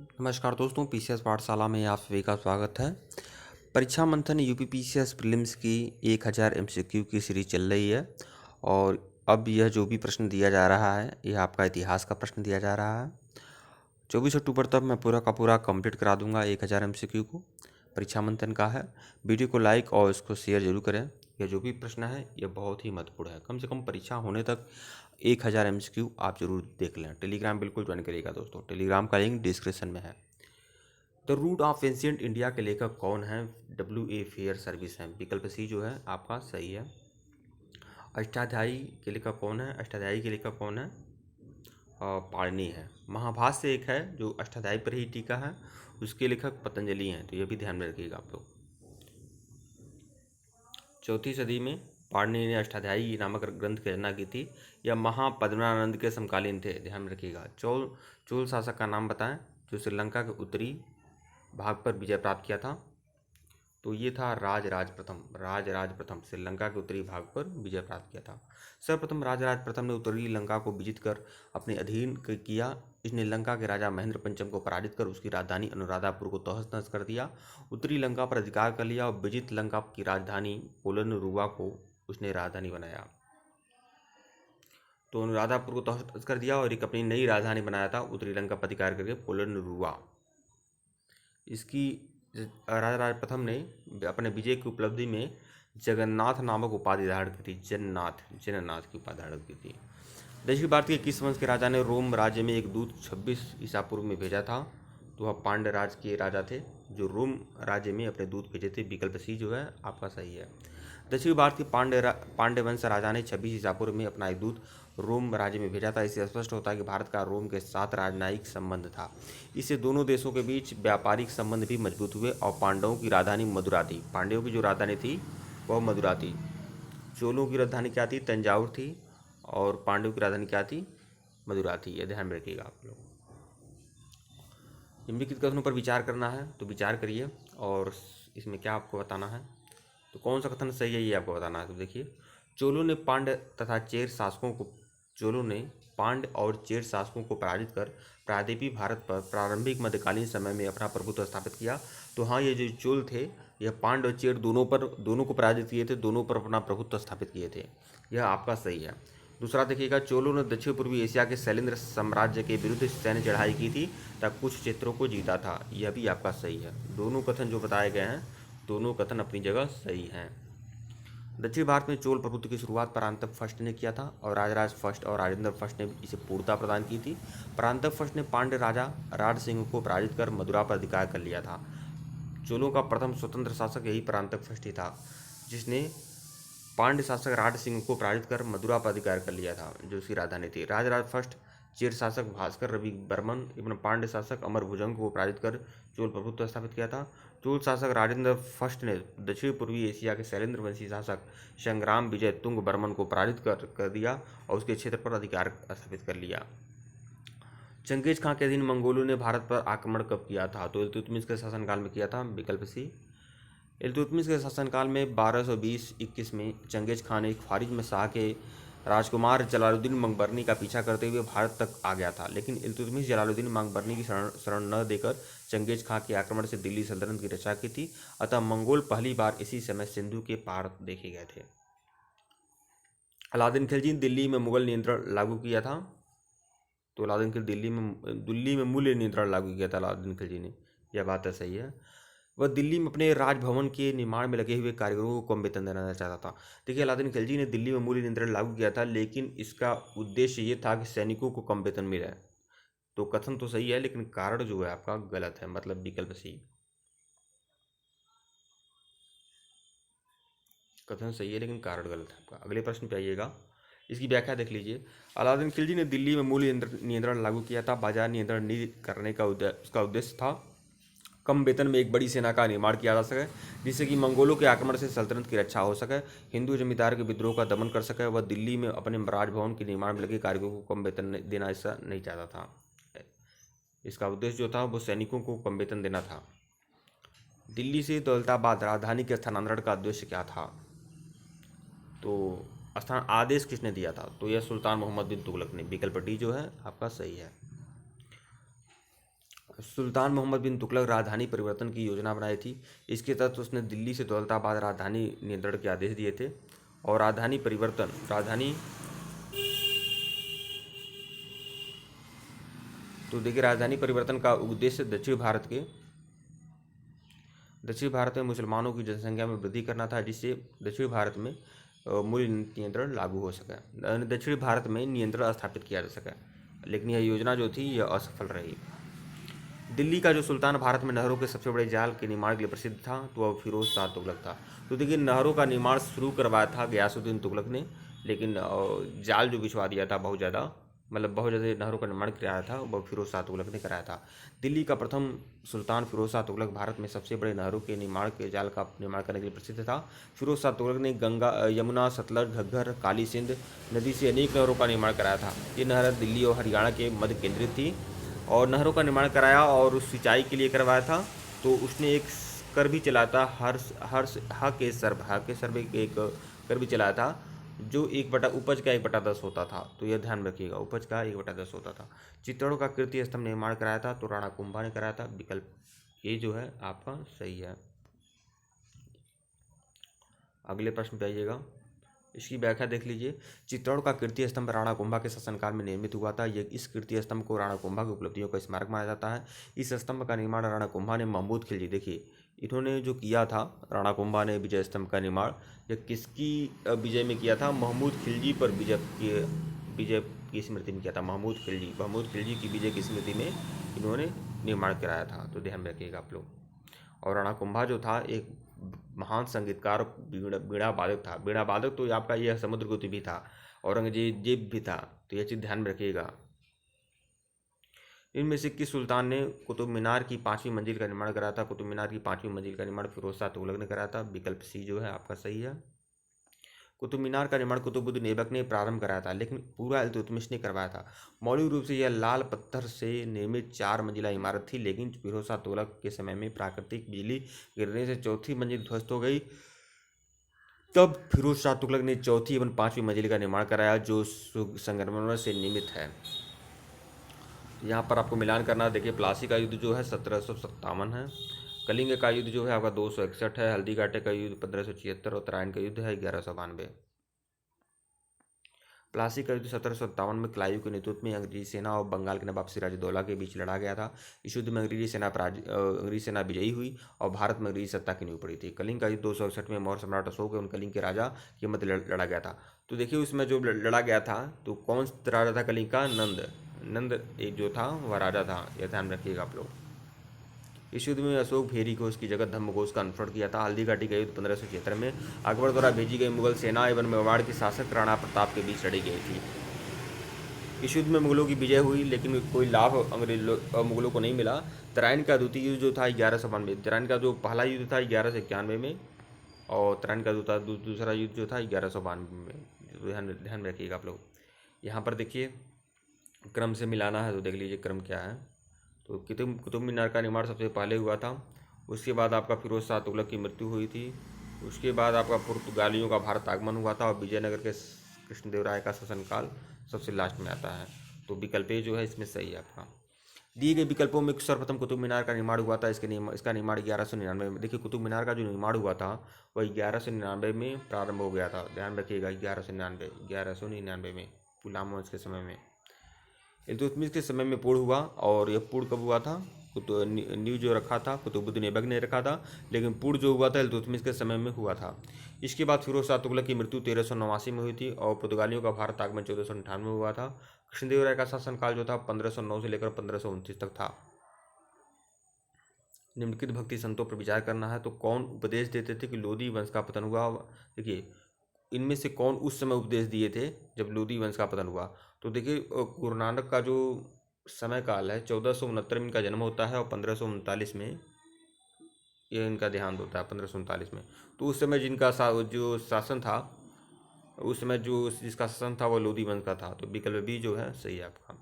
नमस्कार दोस्तों, पीसीएस पाठशाला में आप सभी का स्वागत है। परीक्षा मंथन यूपी पीसीएस प्रीलिम्स की 1000 एमसीक्यू की सीरीज चल रही है और अब यह जो भी प्रश्न दिया जा रहा है यह आपका इतिहास का प्रश्न दिया जा रहा है। 24 अक्टूबर तक मैं पूरा का पूरा कंप्लीट करा दूंगा 1000 एमसीक्यू को। परीक्षा मंथन का है। वीडियो को लाइक और इसको शेयर जरूर करें। यह जो भी प्रश्न है यह बहुत ही महत्वपूर्ण है। कम से कम परीक्षा होने तक 1000 एमसीक्यू आप जरूर देख लें। टेलीग्राम बिल्कुल ज्वाइन करिएगा दोस्तों, टेलीग्राम का लिंक डिस्क्रिप्शन में है। The root of ancient India के लेखक कौन है? W.A. फेयर सर्विस है। विकल्प सी जो है आपका सही है। अष्टाध्यायी के लेखक कौन है? अष्टाध्यायी के लेखक कौन है? पाणिनि है। महाभाष्य एक है जो अष्टाध्यायी पर ही टीका है, उसके लेखक पतंजलि हैं, तो यह भी ध्यान में रखिएगा आप लोग। 4वीं सदी में पाणिनि ने अष्टाध्यायी नामक ग्रंथ की रचना की थी। यह महापद्मनानंद के समकालीन थे, ध्यान में रखिएगा। चोल शासक का नाम बताएं जो श्रीलंका के उत्तरी भाग पर विजय प्राप्त किया था। तो ये था राजराज प्रथम श्रीलंका के उत्तरी भाग पर विजय प्राप्त किया था। सर्वप्रथम राजराज प्रथम ने उत्तरी लंका को विजित कर अपने अधीन किया। इसने लंका के राजा महेंद्र पंचम को पराजित कर उसकी राजधानी अनुराधापुर को तहस नहस कर दिया। उत्तरी लंका पर अधिकार कर लिया और विजित लंका की राजधानी पोलनरुवा को उसने राजधानी बनाया। तो अनुराधापुर को तहस नहस कर दिया और एक अपनी नई राजधानी बनाया था उत्तरी लंका पर अधिकार करके, पोलनरुवा। इसकी राजराज प्रथम ने अपने विजय की उपलब्धि में जगन्नाथ नामक उपाधि धारण की थी। जननाथ की उपाधि धारण की थी। दक्षिण भारत के किस वंश के राजा ने रोम राज्य में एक दूत 26 ईसा पूर्व में भेजा था? तो वह पांड्य राज के राजा थे जो रोम राज्य में अपने दूत भेजे थे। विकल्प सी जो है आपका सही है। दक्षिण भारत के पांड्य वंश राजा ने 26 ईसा पूर्व में अपना एक दूत रोम राज्य में भेजा था। इससे स्पष्ट होता है कि भारत का रोम के साथ राजनयिक संबंध था। इससे दोनों देशों के बीच व्यापारिक संबंध भी मजबूत हुए और पांडवों की राजधानी मदुरा थी। पांड्यों की जो राजधानी थी वह मदुरा थी। चोलों की राजधानी क्या थी? तंजावुर थी। और पांड्यों की राजधानी क्या थी? मदुरा थी। यह ध्यान में रखिएगा आप लोग। निम्नलिखित कथनों पर विचार करना है तो विचार करिए और इसमें क्या आपको बताना है। तो कौन सा कथन सही है ये आपको बताना है। तो देखिए, चोलों ने पांड्य और चेर शासकों को पराजित कर प्रायद्वीपीय भारत पर प्रारंभिक मध्यकालीन समय में अपना प्रभुत्व स्थापित किया। तो हाँ, ये जो चोल थे यह पांड्य और चेर दोनों को पराजित किए थे, दोनों पर अपना प्रभुत्व स्थापित किए थे। यह आपका सही है। दूसरा देखिएगा, चोलों ने दक्षिण पूर्वी एशिया के शैलेंद्र साम्राज्य के विरुद्ध सैन्य चढ़ाई की थी तब कुछ क्षेत्रों को जीता था। यह भी आपका सही है। दोनों कथन जो बताए गए हैं दोनों कथन अपनी जगह सही हैं। दक्षिण भारत में चोल प्रभुत्व की शुरुआत परांतप फर्स्ट ने किया था और राजराज फर्स्ट और राजेंद्र फर्स्ट ने इसे पूर्णता प्रदान की थी। परांतप फर्स्ट ने पांड्य राजा राज सिंह को पराजित कर मदुरा पर अधिकार कर लिया था। चोलों का प्रथम स्वतंत्र शासक यही परांतप फर्स्ट ही था जिसने पांड्य शासक राज सिंह को पराजित कर मदुरा पर अधिकार कर लिया था, जो उसकी राजधानी थी। राजराज फर्स्ट चेर शासक भास्कर रवि बर्मन एवं पांड्य शासक अमर भुजंग को पराजित कर चोल प्रभुत्व स्थापित किया था। चोल शासक राजेंद्र फर्स्ट ने दक्षिण पूर्वी एशिया के शैलेंद्र वंशी शासक संग्राम विजय तुंग बर्मन को पराजित कर दिया और उसके क्षेत्र पर अधिकार स्थापित कर लिया। चंगेज खां के अधीन मंगोलों ने भारत पर आक्रमण कब किया था? तो इल्तुतमिश के शासनकाल में किया था। विकल्प सी। इल्तुतमिश के शासनकाल में 1220-21 में चंगेज खान ने ख्वारिज में शाह के राजकुमार जलालुद्दीन मंगबरनी का पीछा करते हुए भारत तक आ गया था, लेकिन इल्तुतमिश जलालुद्दीन मंगबरनी की शरण न देकर चंगेज खां के आक्रमण से दिल्ली सल्तनत की रक्षा की थी। अतः मंगोल पहली बार इसी समय सिंधु के पार देखे गए थे। अलाउद्दीन खिलजी ने दिल्ली में मुगल नियंत्रण लागू किया था। तो अलाउद्दीन खिलजी दिल्ली में मूल्य नियंत्रण लागू किया था अलाउद्दीन खिलजी ने। यह बात है सही है। वह दिल्ली में अपने राजभवन के निर्माण में लगे हुए कारीगरों को कम वेतन देना चाहता था। देखिए, अलाउद्दीन खिलजी ने दिल्ली में मूल्य नियंत्रण लागू किया था, लेकिन इसका उद्देश्य ये था कि सैनिकों को कम वेतन मिले। तो कथन तो सही है लेकिन कारण जो है आपका गलत है, मतलब विकल्प सी। कथन सही है लेकिन कारण गलत है आपका। अगले प्रश्न पे आइएगा, इसकी व्याख्या देख लीजिए। अलाउद्दीन खिलजी ने दिल्ली में मूल्य नियंत्रण लागू किया था। बाजार नियंत्रण नहीं करने का उसका उद्देश्य था कम वेतन में एक बड़ी सेना का निर्माण किया जा सके, जिससे कि मंगोलों के आक्रमण से सल्तनत की रक्षा हो सके, हिंदू जमींदार के विद्रोह का दमन कर सके। वह दिल्ली में अपने राजभवन के निर्माण में लगे कारीगरों को कम वेतन देना ऐसा नहीं चाहता था। इसका उद्देश्य जो था वो सैनिकों को कम वेतन देना था। दिल्ली से दौलताबाद राजधानी के स्थानांतरण का उद्देश्य क्या था? तो आदेश किसने दिया था? तो यह सुल्तान मोहम्मद बिन तुगलक ने। विकल्प डी जो है आपका सही है। सुल्तान मोहम्मद बिन तुगलक राजधानी परिवर्तन की योजना बनाई थी। इसके तहत उसने दिल्ली से दौलताबाद राजधानी नियंत्रण के आदेश दिए थे। और राजधानी तो देखिए, राजधानी परिवर्तन का उद्देश्य दक्षिण भारत में मुसलमानों की जनसंख्या में वृद्धि करना था, जिससे दक्षिण भारत में मूल्य नियंत्रण लागू हो सके, दक्षिण भारत में नियंत्रण स्थापित किया जा सके। लेकिन यह योजना जो थी यह असफल रही। दिल्ली का जो सुल्तान भारत में नहरों के सबसे बड़े जाल के निर्माण के लिए प्रसिद्ध था, तो वह फिरोज शाह तुगलक था। तो देखिए, नहरों का निर्माण शुरू करवाया था गयासुद्दीन तुगलक ने, लेकिन जाल जो बिछवा दिया था बहुत ज़्यादा, मतलब बहुत ज़्यादा नहरों का निर्माण कराया था, वह फिरोज शाह तुगलक ने कराया था। दिल्ली का प्रथम सुल्तान फिरोज शाह तुगलक भारत में सबसे बड़े नहरों के निर्माण के जाल का निर्माण करने के लिए प्रसिद्ध था। फिरोज शाह तुगलक ने गंगा, यमुना, सतलज, घग्गर, काली सिंध नदी से अनेक नहरों का निर्माण कराया था। ये नहर दिल्ली और हरियाणा के मध्य केंद्रित थी और नहरों का निर्माण कराया और उस सिंचाई के लिए करवाया था। तो उसने एक कर भी चलाया था, हा के सर्वे एक कर भी चलाया था, जो उपज का 1/10 होता था। तो यह ध्यान रखिएगा, उपज का 1/10 होता था। चित्तौड़ का कीर्ति स्तंभ निर्माण कराया था, तो राणा कुंभा ने कराया था। विकल्प ये जो है आपका सही है। अगले प्रश्न पे आइएगा, इसकी व्याख्या देख लीजिए। चित्तौड़ का कीर्ति स्तंभ राणा कुंभा के शासनकाल में निर्मित हुआ था। इस कीर्ति स्तंभ को राणा कुंभा की उपलब्धियों का स्मारक माना जाता है। इस स्तंभ का निर्माण राणा कुंभा ने महमूद खिलजी, देखिए इन्होंने जो किया था, राणा कुंभा ने विजय स्तंभ का निर्माण, यह किसकी विजय में किया था? महमूद खिलजी पर विजय की स्मृति में किया था। महमूद खिलजी की विजय की स्मृति में इन्होंने निर्माण कराया था। तो ध्यान रखिएगा आप लोग। और राणा कुंभा जो था एक महान संगीतकार, बीणा वादक था। बीणा वादक तो आपका यह समुद्रगुप्त भी था, औरंगजेब भी था। तो यह चीज़ ध्यान में रखिएगा। इनमें से किस सुल्तान ने कुतुब मीनार की 5वीं मंजिल का निर्माण कराया था? कुतुब मीनार की 5वीं मंजिल का निर्माण फिरोज शाह तुगलक ने कराया था। विकल्प सी जो है आपका सही है। कुतुब मीनार का निर्माण कुतुबुद्दीन ऐबक ने प्रारंभ कराया था, लेकिन पूरा इल्तुतमिश ने करवाया था। मौलिक रूप से यह लाल पत्थर से निर्मित 4 मंजिला इमारत थी, लेकिन फिरोज शाह तुगलक के समय में प्राकृतिक बिजली गिरने से चौथी मंजिल ध्वस्त हो गई। तब फिरोज शाह तुगलक ने चौथी एवं 5वीं मंजिल का निर्माण कराया, जो संगमरमर से निर्मित है। यहाँ पर आपको मिलान करना, देखिए प्लासी का युद्ध जो है 1757 है, कलिंग का युद्ध जो है आपका 261 है, हल्दी घाटी का युद्ध 1576 और तराइन का युद्ध है 1192। प्लासी का युद्ध 1757 में क्लाइव के नेतृत्व में अंग्रेजी सेना और बंगाल के नवाब सिराजुद्दौला के बीच लड़ा गया था। इस युद्ध में अंग्रेजी सेना विजयी हुई और भारत में अंग्रेजी सत्ता की नींव पड़ी थी। कलिंग का युद्ध 261 में मौर्य सम्राट अशोक एवं कलिंग के राजा के मध्य लड़ा गया था। तो देखिए उसमें जो लड़ा गया था, तो कौन राजा था कलिंग का? नंद एक जो था वह राजा था, यह ध्यान रखिएगा आप लोग। इस युद्ध में अशोक भेरी को उसकी जगह धर्मघोष का अनुसरण किया था। हल्दी घाटी का युद्ध 1576 में अकबर द्वारा भेजी गई मुगल सेना एवं मेवाड़ के शासक राणा प्रताप के बीच लड़ी गई थी। इस युद्ध में मुगलों की विजय हुई, लेकिन कोई लाभ मुगलों को नहीं मिला। तराइन का द्वितीय युद्ध जो था 1192, तराइन का जो पहला युद्ध था 1191 में, और तराइन का दूसरा युद्ध जो था 1192 में। तो ध्यान रखिएगा आप लोग। यहाँ पर देखिए क्रम से मिलाना है, तो देख लीजिए क्रम क्या है। तो कुतुब मीनार का निर्माण सबसे पहले हुआ था, उसके बाद आपका फिरोज शाह तुगलक की मृत्यु हुई थी, उसके बाद आपका पुर्तगालियों का भारत आगमन हुआ था, और विजयनगर के कृष्णदेवराय का शासनकाल सबसे लास्ट में आता है। तो विकल्प ए जो है इसमें सही है आपका। दिए गए विकल्पों में सर्वप्रथम कुतुब मीनार का निर्माण हुआ था, इसका निर्माण 1199 में। देखिए कुतुब मीनार का जो निर्माण हुआ था वह 1199 में प्रारंभ हो गया था। ध्यान रखिएगा 1199 में, गुलाम वंश के समय में। इल्तुतमिश के समय में पूर्ण हुआ, और यह पूर्ण कब हुआ था? नींव जो रखा था कुतुबुद्दीन ऐबक ने रखा था, लेकिन पूर्ण जो हुआ था इल्तुतमिश के समय में हुआ था। इसके बाद फिरोज शाह तुगलक की मृत्यु 1389 में हुई थी, और पुर्तगालियों का भारत आगमन 1498 में हुआ था। कृष्णदेवराय का शासनकाल जो था 1509 से लेकर 1529 तक था। निम्नलिखित भक्ति संतों पर विचार करना है। तो कौन उपदेश देते थे कि लोधी वंश का पतन हुआ? देखिए इनमें से कौन उस समय उपदेश दिए थे जब लोधी वंश का पतन हुआ? तो देखिए गुरु नानक का जो समय काल है 1469 में इनका जन्म होता है, और 1539 में यह इनका देहांत होता है, 1539 में। तो उस समय जो शासन था, उस समय जिसका शासन था वह लोधी वंश का था। तो विकल्प बी जो है सही है आपका।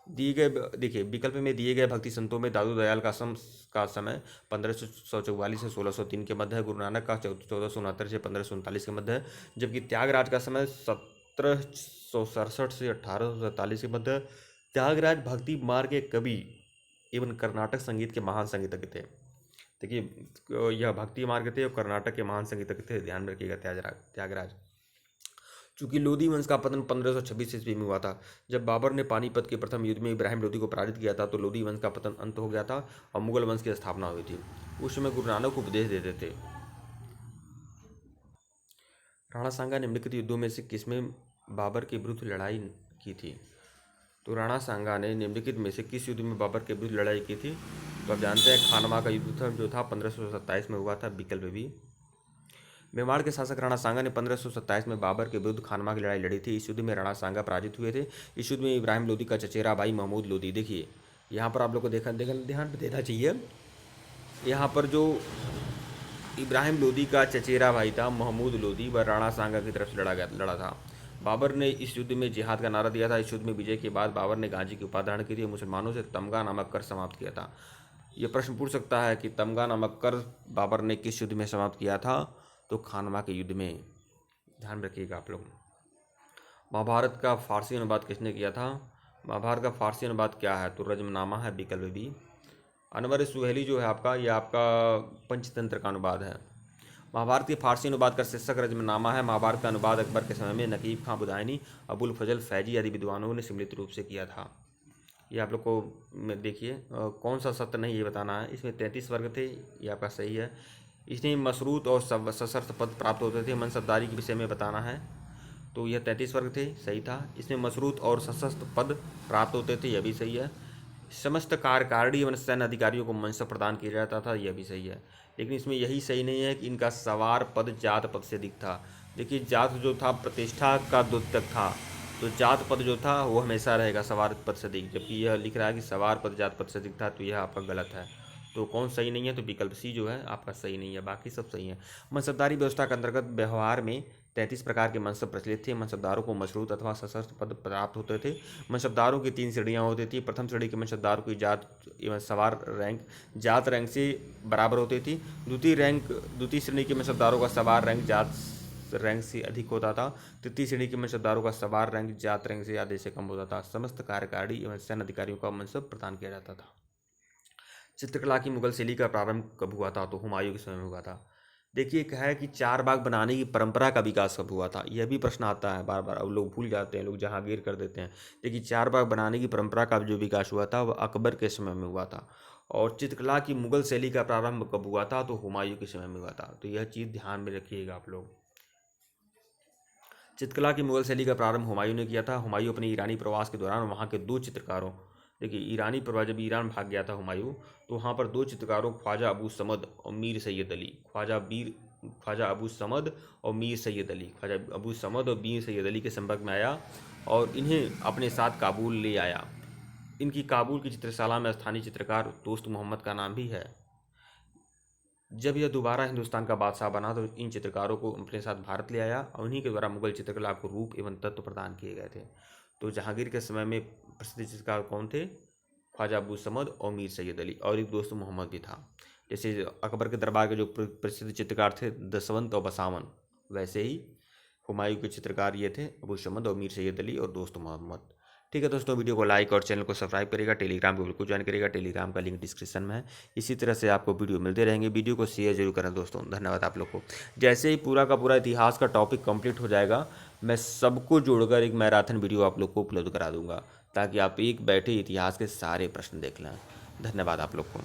दिए गए देखिए विकल्प में दिए गए भक्ति संतों में दादू दयाल का समय 1544 से 1603 के मध्य है। गुरु नानक का 1469 से 1539 के मध्य है, जबकि त्यागराज का समय 1767 से 1847 के मध्य है। त्यागराज भक्ति मार्ग के कवि एवं कर्नाटक संगीत के महान संगीतज्ञ थे। देखिए यह भक्ति मार्ग थे और कर्नाटक के महान संगीतज्ञ थे, ध्यान में रखिएगा त्यागराज। चूंकि लोधी वंश का पतन 1526 ईस्वी में हुआ था, जब बाबर ने पानीपत के प्रथम युद्ध में इब्राहिम लोधी को पराजित किया था, तो लोधी वंश का पतन अंत हो गया था और मुगल वंश की स्थापना हुई थी। उस समय गुरु नानक उपदेश देते थे। राणा सांगा ने निम्नलिखित युद्धों में से किसमें बाबर के विरुद्ध लड़ाई की थी? तो राणा सांगा ने निम्नलिखित में से किस युद्ध में बाबर के विरुद्ध लड़ाई की थी? तो आप जानते हैं खानवा का युद्ध था, जो था 1527 में हुआ था। विकल्प भी। मेवाड़ के शासक राणा सांगा ने 1527 में बाबर के विरुद्ध खानवा की लड़ाई लड़ी थी। इस युद्ध में राणा सांगा पराजित हुए थे। इस युद्ध में इब्राहिम लोधी का चचेरा भाई महमूद लोधी, देखिए यहाँ पर आप लोग को ध्यान पे देना चाहिए। यहाँ पर जो इब्राहिम लोधी का चचेरा भाई था महमूद लोधी, वह राणा सांगा की तरफ से लड़ा था। बाबर ने इस युद्ध में जिहाद का नारा दिया था। इस युद्ध में विजय के बाद बाबर ने गांजी की उपाधि धारण की थी और मुसलमानों से तमगा नामक कर समाप्त किया था। यह प्रश्न पूछ सकता है कि तमगा नामक कर बाबर ने किस युद्ध में समाप्त किया था? तो खानवा के युद्ध में, ध्यान रखिएगा आप लोग। महाभारत का फारसी अनुवाद किसने किया था? महाभारत का फारसी अनुवाद क्या है? तो रजमनामा है, विकल्प बी। अनवर सुहेली जो है आपका, यह आपका पंचतंत्र का अनुवाद है। महाभारत के फारसी अनुवाद का शीर्षक रजमनामा है। महाभारत का अनुवाद अकबर के समय में नकीब खां बुदायनी, अबुल फजल फैजी आदि विद्वानों ने सम्मिलित रूप से किया था। ये आप लोग को देखिए कौन सा सत्य नहीं ये बताना है। इसमें 33 वर्ग थे, ये आपका सही है। इसमें मशरूत और सशर्त पद प्राप्त होते थे। मनसबदारी के विषय में बताना है, तो यह 33 वर्ग थे, सही था। इसमें मशरूत और सशस्त्र पद प्राप्त होते थे, यह भी सही है। समस्त कार्यकारिणी एवं सैन्य अधिकारियों को मनसब प्रदान किया जाता था, यह भी सही है। लेकिन इसमें यही सही नहीं है कि इनका सवार पद जात पद से अधिक था। देखिए जात जो था प्रतिष्ठा का द्योतक था, तो जात पद जो था वो हमेशा रहेगा सवार पद से अधिक, जबकि यह लिख रहा है कि सवार पद जात पद से अधिक था, तो यह आपका गलत है। तो कौन सही नहीं है? तो विकल्प सी जो है आपका सही नहीं है, बाकी सब सही है। मनसबदारी व्यवस्था के अंतर्गत व्यवहार में 33 प्रकार के मनसब प्रचलित थे। मनसबदारों को मशरूत अथवा सशस्त्र पद प्राप्त होते थे। मनसबदारों की 3 श्रेणियाँ होती थी। प्रथम श्रेणी के मनसबदारों की जात एवं सवार रैंक जात रैंक से बराबर होती थी। द्वितीय श्रेणी के मनसबदारों का सवार रैंक जात रैंक से अधिक होता था। तृतीय श्रेणी के मनसबदारों का सवार रैंक जात रैंक से आधे से कम होता था। समस्त कार्यकारिणी एवं सैन्य अधिकारियों का मनसब प्रदान किया जाता था। चित्रकला की मुगल शैली का प्रारंभ कब हुआ था? तो हुमायूं के समय में हुआ था। देखिए क्या है कि चार बाग बनाने की परंपरा का विकास कब हुआ था? यह भी प्रश्न आता है बार बार, अब लोग भूल जाते हैं, लोग जहांगीर कर देते हैं। देखिए चार बाग बनाने की परंपरा का जो विकास हुआ था वह अकबर के समय में हुआ था। और चित्रकला की मुगल शैली का प्रारंभ कब हुआ था? तो हुमायूं के समय में हुआ था। तो यह चीज़ ध्यान में रखिएगा आप लोग। चित्रकला की मुगल शैली का प्रारंभ हुमायूं ने किया था। हुमायूं अपने ईरानी प्रवास के दौरान वहाँ के 2 चित्रकारों, देखिए ईरानी प्रवास, जब ईरान भाग गया था हुमायूं, तो वहाँ पर 2 चित्रकारों ख्वाजा अबू समद और मीर सैयद अली, ख्वाजा अबू समद और मीर सैयद अली, ख्वाजा अबू समद और मीर सैयद अली के संपर्क में आया और इन्हें अपने साथ काबुल ले आया। इनकी काबुल की चित्रशाला में स्थानीय चित्रकार दोस्त मोहम्मद का नाम भी है। जब यह दोबारा हिंदुस्तान का बादशाह बना तो इन चित्रकारों को अपने साथ भारत ले आया और उन्हीं के द्वारा मुगल चित्रकला को रूप एवं तत्व प्रदान किए गए थे। तो जहांगीर के समय में प्रसिद्ध चित्रकार कौन थे? ख्वाजा अबू समद और मीर सैयद अली, और एक दोस्त मोहम्मद भी था। जैसे अकबर के दरबार के जो प्रसिद्ध चित्रकार थे दसवंत और बसावन, वैसे ही हुमायूं के चित्रकार ये थे अबू समद और मीर सैयद अली और दोस्त मोहम्मद। ठीक है दोस्तों, वीडियो को लाइक और चैनल को सब्सक्राइब करिएगा। टेलीग्राम को बिल्कुल ज्वाइन करिएगा, टेलीग्राम का लिंक डिस्क्रिप्शन में है। इसी तरह से आपको वीडियो मिलते रहेंगे। वीडियो को शेयर जरूर करें दोस्तों। धन्यवाद आप लोग को। जैसे ही पूरा का पूरा इतिहास का टॉपिक कंप्लीट हो जाएगा, मैं सबको जोड़कर एक मैराथन वीडियो आप लोग को उपलब्ध करा दूंगा, ताकि आप एक बैठे इतिहास के सारे प्रश्न देख लें। धन्यवाद आप लोग को।